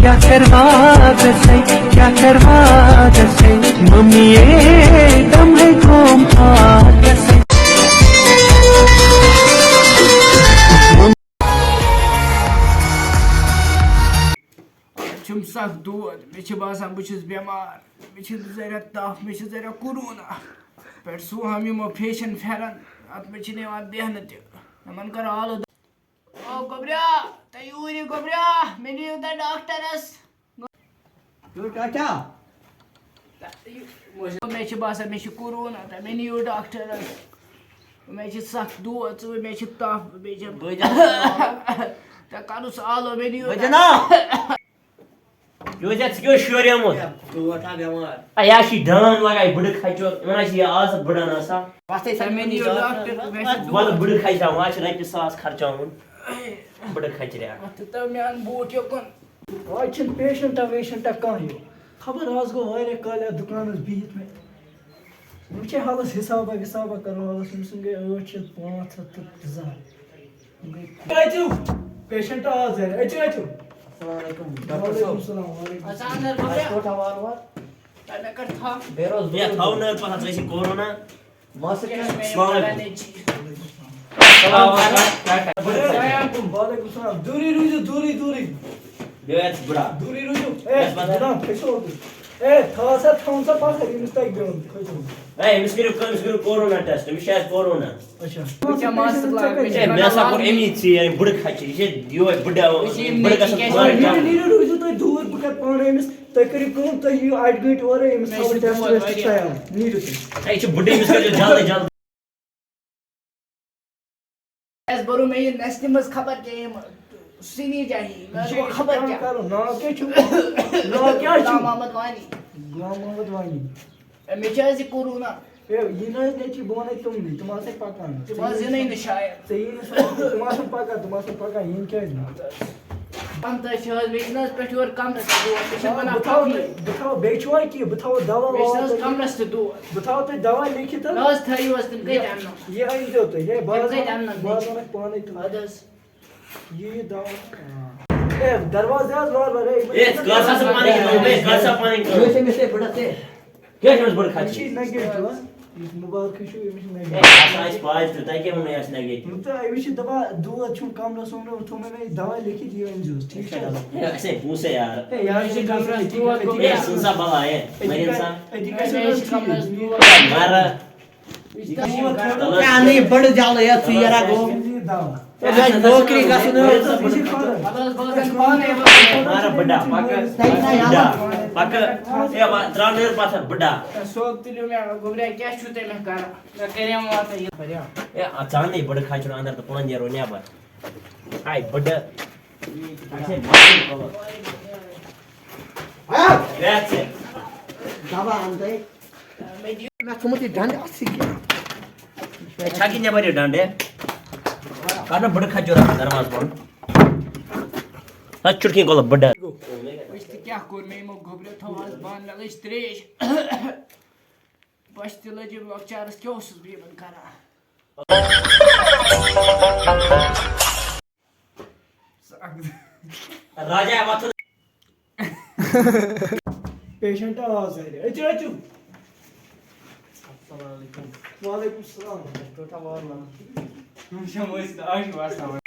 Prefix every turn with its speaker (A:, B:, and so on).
A: क्या करवा दसे क्या करवा दसे मम्मी दम है घूम दसे
B: छुम सख दोद मे बासान बहुत बेमार मे जरा तफ मे जरा कोरोना पे सोहम यमो फेशन फेरन अत मे बेहन तमन कर आलो ओ गोबरिया तयूरी गोबरिया मे नियो द डॉक्टरस मे बासान मे कोरोना त मे नियो डॉक्टरस मे सख दोद मे तफ मे त करुस आलो मे नियो
C: क्यों शोरियमुत या डान लगा बुड़ खचो आज बुड़ान बल बुड़ खच रपि सास खर्चावन बुड़ खच
B: मेन बूट योकन
D: आज पेशेंटा वेशेंटा कह खबर आज गो काल दुकान बिहित मे वे हालस हिसाबा विसाबा करो हालस गई 8,500 पेशेंट आज अचु
C: अलैकुम कोरोना
D: दूरी रुजु दूरी दूरी
C: बुढ़ा
D: दूरी रुजु थोसा थोसा पास मिस्टेक देवन
C: अमिस करू कोरोना टेस्ट अमिस कोरोना
D: अच्छा
B: क्या मास्क लगा
C: मे सा कोर एमी बुड़ खच ये बुड़ा बुड़
D: रुजु तो दूर बह कर पाने अमिस तुम करू कम तुम यू 8 घंटे और अमिस थो टेस्ट वेस्ट तैयार नीरु
C: ये बुढ़े अमिस कर जल्दी जल्दी
B: एस बरो मे ये नेस्ट मस खबर के सिनी चाहिए मैं खबर क्या
D: करो ना क्या छु
B: मोहम्मद वानी
D: गुलाम मोहम्मद वानी
B: मे चाहे कोरोना
D: ये ना नेची बोने तुम नहीं तुम्हारे पकान
B: तुम नहीं शायद
D: सही तुम्हारे पका इन क्या
B: अंत वेजनस पे और कमरस बना
D: बताओ बेचवा की बताओ दवा
B: कमरस दो
D: बताओ तो दवा लिखित
B: नस थयो तुम कई जानना
D: ये आई जो तो ये बात पाने तो
B: अदस
D: ये दवा ए दरवाजा लोर रे
C: ए गासा से पानी करो में से बढ़ते क्या है बड़ खाची
D: अच्छी नेगेटिव मुबारक छु मिश नेगेटिव
C: आज पाज तो ताकि हम यास नेगेटिव
D: तो आई विश दवा दो छु काम न सोने तो मैंने दवा लिखी दी इन जूस ठीक है
C: ऐसे पूछे यार
D: ए यार ये कमरा
C: ये सुनसा बला है मेरे इंसान मारा
E: क्या नहीं बड़ जाल या सियारा को नौकरी का सुनो
C: मारा बड़ा पक ए त्रानेर पाथर बड़ा
B: सोक तिलु में गोबरे क्या छुते में कर करे माता ये बढ़िया
C: ए अचानक ही बड़ खाचो अंदर तो पान जरो न्या बा हाय बड़ा ऐसे मार को वैसे
E: दवा अंदर मैं सुमति डंड आसी के
C: छाकी ने बड़े डंडे काना बड़ खाचो दरवाज पर सच चुटकी को बड़ा
B: क्या कोर में मो गोबरे थवास बान लगस त्रेश बस तिलज लॉकचारस क्या ओसस बीबन करा
C: राजा मत
D: पेशेंट आवाज है अचु अस्सलाम वालेकुम वालेकुम सलाम तो था वाला
B: हम शमोस आश वासा वो